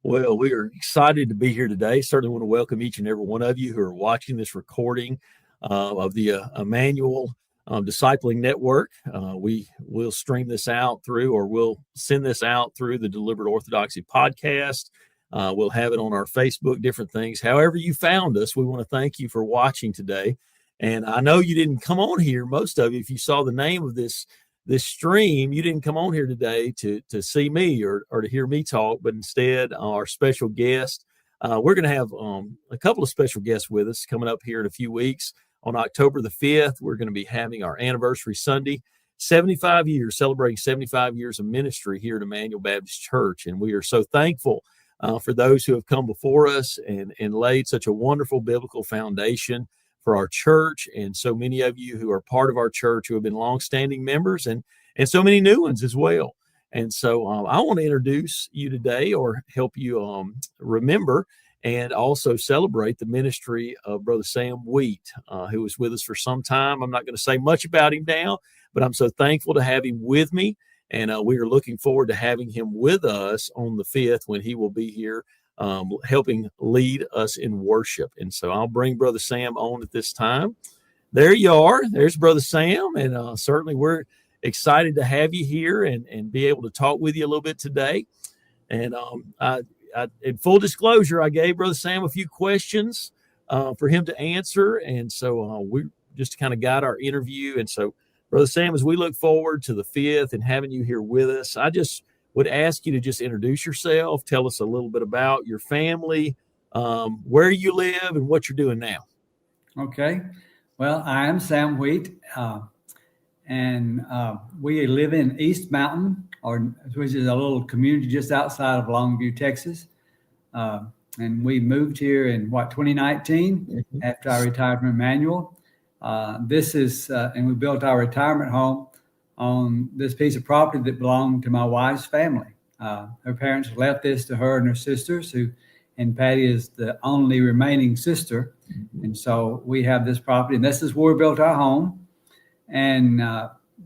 Well, we are excited to be here today. Certainly want to welcome each and every one of you who are watching this recording of the Emmanuel Discipling Network. We will stream this out through, or we'll send this out through the Deliberate Orthodoxy podcast. We'll have it on our Facebook, different things. However you found us, we want to thank you for watching today. And I know you didn't come on here, most of you, if you saw the name of this stream, you didn't come on here today to see me or to hear me talk, but instead our special guest. We're going to have a couple of special guests with us coming up here in a few weeks. On October the 5th, we're going to be having our anniversary Sunday, 75 years, celebrating 75 years of ministry here at Emmanuel Baptist Church. And we are so thankful for those who have come before us and laid such a wonderful biblical foundation for our church, and so many of you who are part of our church who have been longstanding members, and so many new ones as well. And so I want to introduce you today, or help you remember and also celebrate the ministry of Brother Sam Wheat, who was with us for some time. I'm not going to say much about him now, but I'm so thankful to have him with me, and we are looking forward to having him with us on the 5th when he will be here helping lead us in worship. And so I'll bring Brother Sam on at this time. There you are. There's Brother Sam. And certainly we're excited to have you here and be able to talk with you a little bit today. And in full disclosure, I gave Brother Sam a few questions for him to answer. And so we just kind of got our interview. And so, Brother Sam, as we look forward to the 5th and having you here with us, I just would ask you to just introduce yourself, tell us a little bit about your family, where you live, and what you're doing now. Okay. Well, I am Sam Wheat, and we live in East Mountain, which is a little community just outside of Longview, Texas. And we moved here in 2019 after I retired from Emmanuel. And we built our retirement home on this piece of property that belonged to my wife's family. Her parents left this to her and her sisters, and Patty is the only remaining sister. And so we have this property, and this is where we built our home. And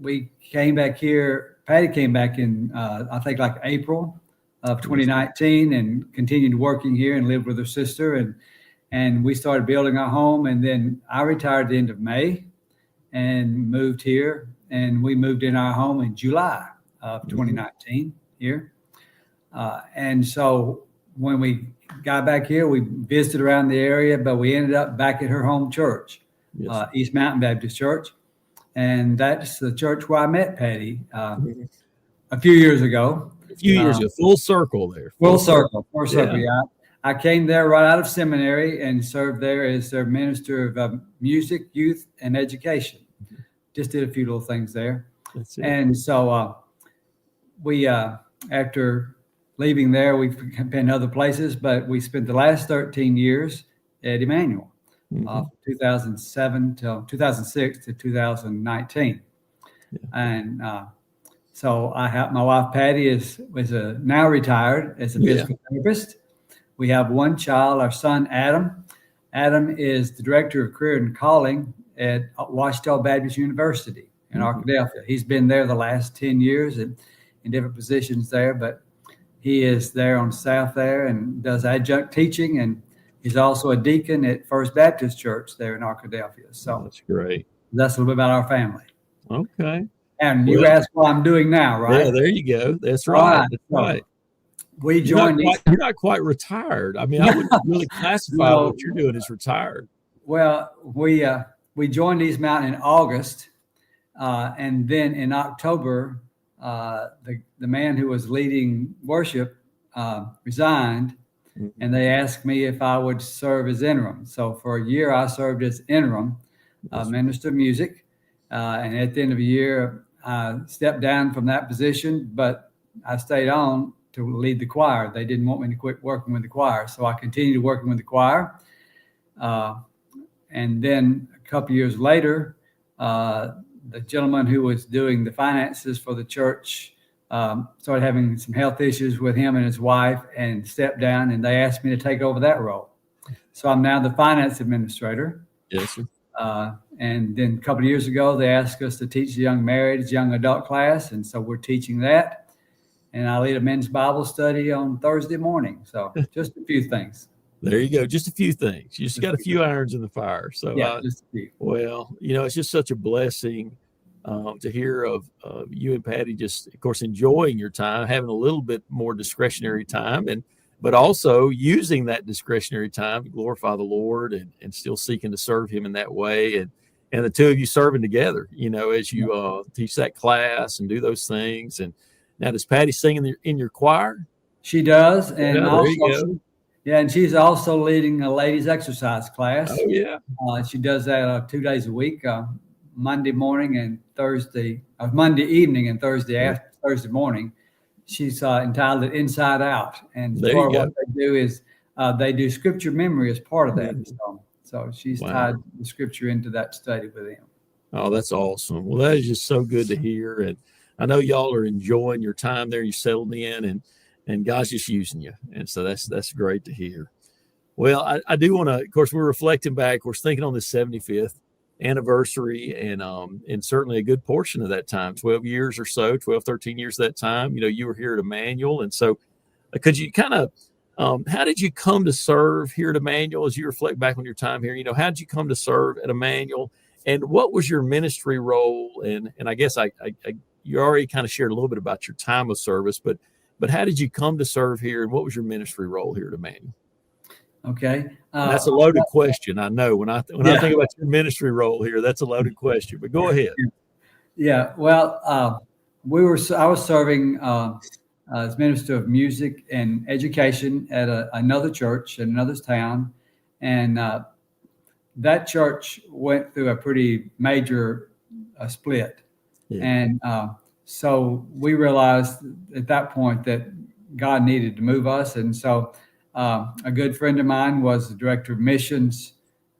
we came back here. Patty came back in, I think, like April of 2019, and continued working here and lived with her sister. And we started building our home. And then I retired at the end of May and moved here. And we moved in our home in July of 2019 here. And so when we got back here, we visited around the area, but we ended up back at her home church, East Mountain Baptist Church. And that's the church where I met Patty a few years ago. Full circle there. Full circle. Yeah. I came there right out of seminary and served there as their minister of music, youth, and education. Just did a few little things there. And so we, after leaving there, we've been other places, but we spent the last 13 years at Emmanuel, 2006 to 2019. Yeah. And so my wife, Patty, is now retired as a physical therapist. We have one child, our son, Adam. Adam is the director of career and calling at Ouachita Baptist University in Arkadelphia. He's been there the last 10 years in different positions there, but he is there on staff there and does adjunct teaching, and he's also a deacon at First Baptist Church there in Arkadelphia. So that's great. That's a little bit about our family. Okay. And you asked what I'm doing now, right? Yeah, there you go. That's right. That's right. We joined. You're not quite retired. I mean, I wouldn't really classify what you're doing as retired. Well, we joined East Mountain in August, and then in October, the man who was leading worship resigned, and they asked me if I would serve as interim. So for a year, I served as interim minister of music, and at the end of the year, I stepped down from that position, but I stayed on to lead the choir. They didn't want me to quit working with the choir, so I continued working with the choir. And then a couple of years later, the gentleman who was doing the finances for the church started having some health issues with him and his wife and stepped down, and they asked me to take over that role. So I'm now the finance administrator. Yes, sir. And then a couple of years ago, they asked us to teach the young married, young adult class, and so we're teaching that. and I lead a men's Bible study on Thursday morning. So just a few things. There you go. Just a few things. You just got a few irons in the fire. So, Yeah, just a few. well, it's just such a blessing to hear of you and Patty just, of course, enjoying your time, having a little bit more discretionary time, but also using that discretionary time to glorify the Lord and still seeking to serve Him in that way. And the two of you serving together, as you teach that class and do those things. And now, does Patty sing in your choir? She does, and Yeah, there you go. and she's also leading a ladies' exercise class. Oh yeah. She does that 2 days a week, Monday morning and Thursday, Monday evening and Thursday morning. She's entitled it Inside Out, and There part you of what they do is they do scripture memory as part of that. Mhm. So she's Wow. tied the scripture into that study with them. Oh, that's awesome. Well, that is just so good to hear. And I know y'all are enjoying your time there. You settled in and God's just using you. And so that's great to hear. Well, I do want to, of course, we're reflecting back. We're thinking on the 75th anniversary and certainly a good portion of that time, 12 years or so, 12, 13 years of that time, you were here at Emmanuel. And so could you kind of, how did you come to serve here at Emmanuel as you reflect back on your time here? How did you come to serve at Emmanuel? And what was your ministry role? And I guess you already kind of shared a little bit about your time of service, but how did you come to serve here? And what was your ministry role here at Emmanuel? Okay. That's a loaded question. I know when I think about your ministry role here, that's a loaded question, but go ahead. Yeah. Well, I was serving as minister of music and education at another church in another town. And that church went through a pretty major split. Yeah. And so we realized at that point that God needed to move us. And so a good friend of mine was the director of missions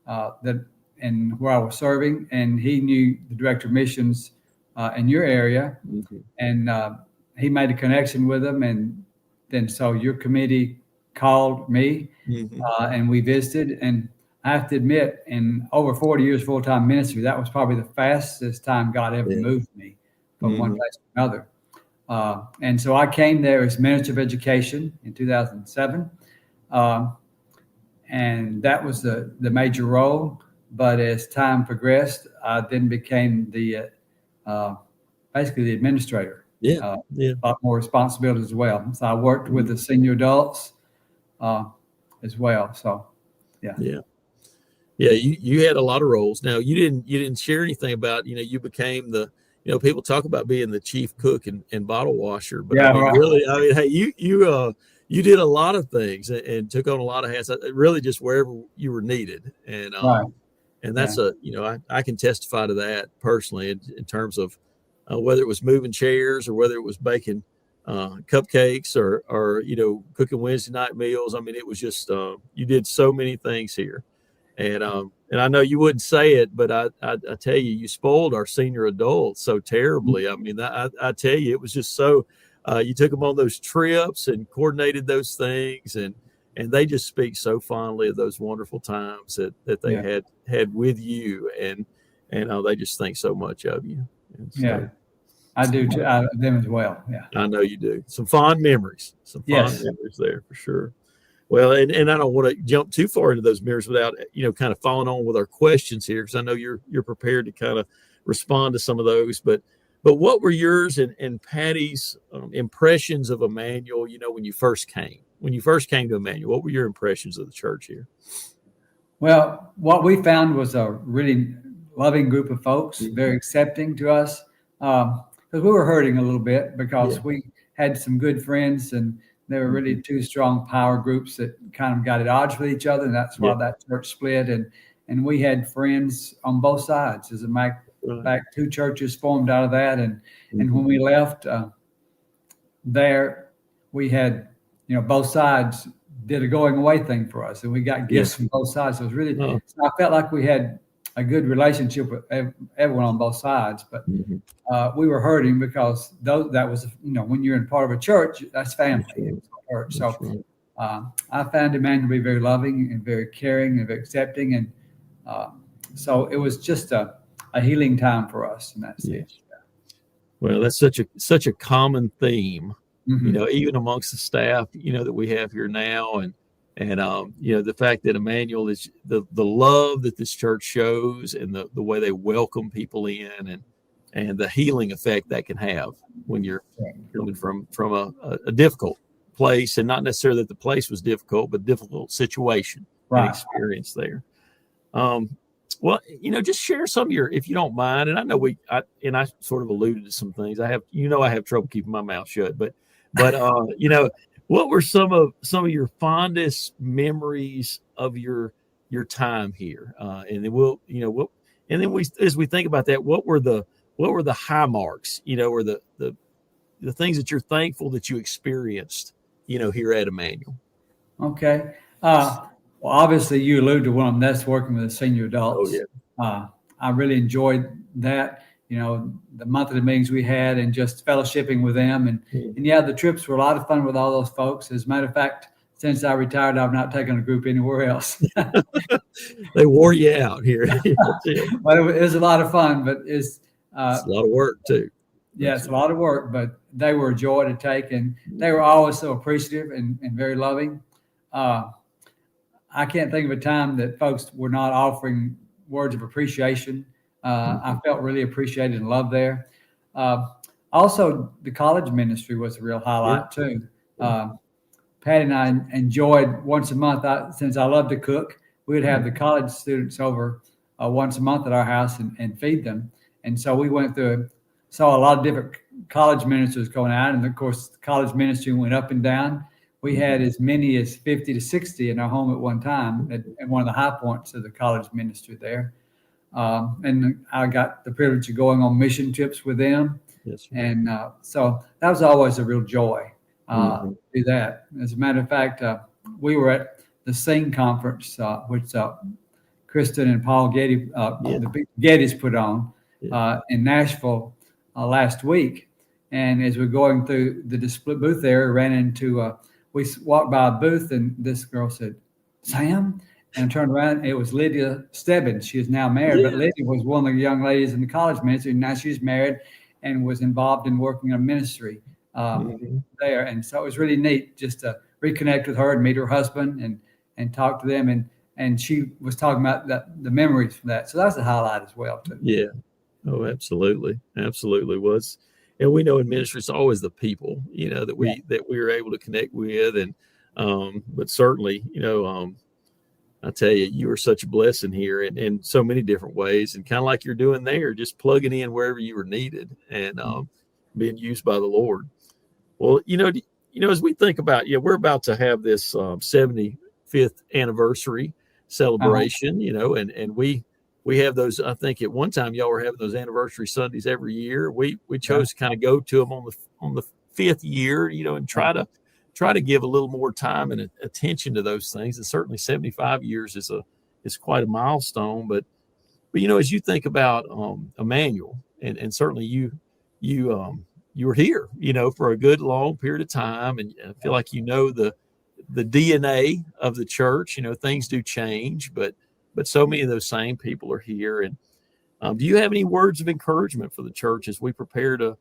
and where I was serving, and he knew the director of missions in your area. Mm-hmm. And he made a connection with him. And then so your committee called me, mm-hmm. And we visited. And I have to admit, in over 40 years full-time ministry, that was probably the fastest time God ever moved me from mm-hmm. one place to another. And so I came there as minister of education in 2007. And that was the major role. But as time progressed, I then became the basically the administrator. A lot more responsibility as well. So I worked with the senior adults as well. So you had a lot of roles. Now you didn't share anything about you became the people talk about being the chief cook and bottle washer, but really hey you did a lot of things and took on a lot of hats, really just wherever you were needed. And and that's I can testify to that personally in terms of whether it was moving chairs or whether it was baking cupcakes or cooking Wednesday night meals. I mean, it was just you did so many things here. And I know you wouldn't say it, but I tell you, you spoiled our senior adults so terribly. I mean, I tell you, it was just so you took them on those trips and coordinated those things, and they just speak so fondly of those wonderful times that they had with you, and they just think so much of you. So, I do too, them as well. Yeah, I know you do. Some fond memories, memories there for sure. Well, and I don't want to jump too far into those mirrors without, kind of following on with our questions here, because I know you're prepared to kind of respond to some of those. But what were yours and Patty's impressions of Emmanuel, when you first came? When you first came to Emmanuel, what were your impressions of the church here? Well, what we found was a really loving group of folks, mm-hmm. very accepting to us, because we were hurting a little bit because we had some good friends and there were really two strong power groups that kind of got at odds with each other, and that's why that church split. And we had friends on both sides. As a matter of fact, two churches formed out of that. And when we left there, we had, both sides did a going away thing for us, and we got gifts from both sides. So it was really, so I felt like we had a good relationship with everyone on both sides, but we were hurting because that was, when you're in part of a church, that's family. It's a church. So I found Emmanuel to be very loving and very caring and very accepting. And so it was just a healing time for us in that sense. Well, that's such a common theme Mm-hmm. Even amongst the staff, that we have here now. And the fact that Emmanuel is the love that this church shows, and the way they welcome people in, and the healing effect that can have when you're coming from a difficult place, and not necessarily that the place was difficult, but difficult situation and Right. experience there. Well, just share some of your, if you don't mind. And I know I sort of alluded to some things. I have trouble keeping my mouth shut, but what were some of your fondest memories of your time here? And then as we think about that, what were the high marks, or the things that you're thankful that you experienced, here at Emmanuel? Okay. Well, obviously, you alluded to one of them. That's working with the senior adults. Oh, yeah. I really enjoyed that. The monthly meetings we had, and just fellowshipping with them. And yeah, the trips were a lot of fun with all those folks. As a matter of fact, since I retired, I've not taken a group anywhere else. They wore you out here. But it was a lot of fun, but it's a lot of work too. Yeah, it's a lot of work, but they were a joy to take, and they were always so appreciative and very loving. I can't think of a time that folks were not offering words of appreciation. I felt really appreciated and loved there. Also, the college ministry was a real highlight too. Patty and I enjoyed once a month, since I love to cook, we would have the college students over once a month at our house and feed them. And so we saw a lot of different college ministers going out. And of course, the college ministry went up and down. We had as many as 50 to 60 in our home at one time, at one of the high points of the college ministry there. And I got the privilege of going on mission trips with them. Yes, and so that was always a real joy to do that. As a matter of fact, we were at the Sing Conference, which Kristen and Paul Getty, the Gettys put on in Nashville last week. And as we're going through the display booth there, ran into we walked by a booth, and this girl said, "Sam," and I turned around, and it was Lydia Stebbins. She is now married, but Lydia was one of the young ladies in the college ministry. And now she's married and was involved in working in ministry there. And so it was really neat just to reconnect with her and meet her husband and talk to them. And she was talking about the memories from that. So that's a highlight as well too. Yeah. Oh, absolutely. Absolutely was. And we know in ministry, it's always the people, that we are able to connect with. And, but certainly, I tell you, you are such a blessing here in so many different ways, and kind of like you're doing there, just plugging in wherever you were needed and being used by the Lord. Well, as we think about, we're about to have this 75th anniversary celebration, and we have those. I think at one time y'all were having those anniversary Sundays every year. We chose to kind of go to them on the 5th year, and try to give a little more time and attention to those things. And certainly 75 years is quite a milestone. But as you think about Emmanuel, and certainly you were here, for a good long period of time, and I feel like the DNA of the church. Things do change, but so many of those same people are here. And do you have any words of encouragement for the church as we prepare to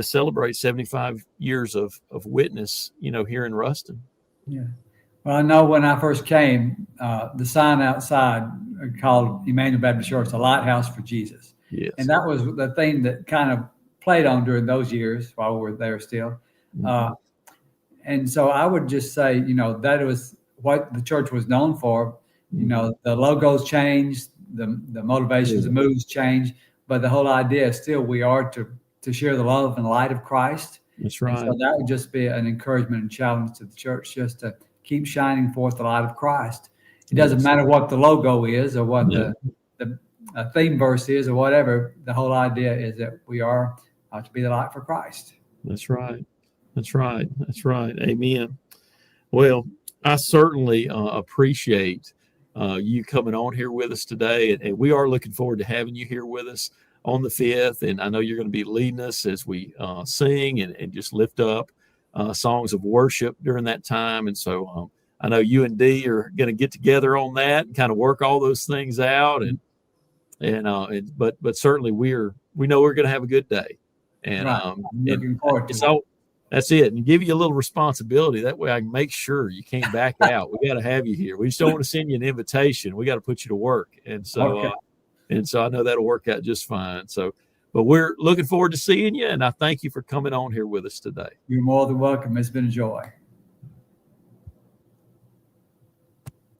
celebrate 75 years of witness, here in Ruston? Yeah. Well, I know when I first came, the sign outside called Emmanuel Baptist Church, a lighthouse for Jesus. Yes. And that was the thing that kind of played on during those years while we were there still. And so I would just say, that was what the church was known for. The logos changed, the motivations, the moves changed, but the whole idea is still we are to share the love and light of Christ. That's right. And so that would just be an encouragement and challenge to the church, just to keep shining forth the light of Christ. It doesn't matter what the logo is or what the theme verse is or whatever. The whole idea is that we are to be the light for Christ. That's right. That's right. That's right. Amen. Well, I certainly appreciate you coming on here with us today. And we are looking forward to having you here with us on the 5th. And I know you're going to be leading us as we sing and just lift up songs of worship during that time. And so I know you and Dee are going to get together on that and kind of work all those things out. But certainly we know we're going to have a good day. And right. I'm looking forward to it. That's it. And give you a little responsibility. That way I can make sure you can't back out. We got to have you here. We just don't want to send you an invitation. We got to put you to work. Okay. And so I know that'll work out just fine. So, but we're looking forward to seeing you. And I thank you for coming on here with us today. You're more than welcome. It's been a joy.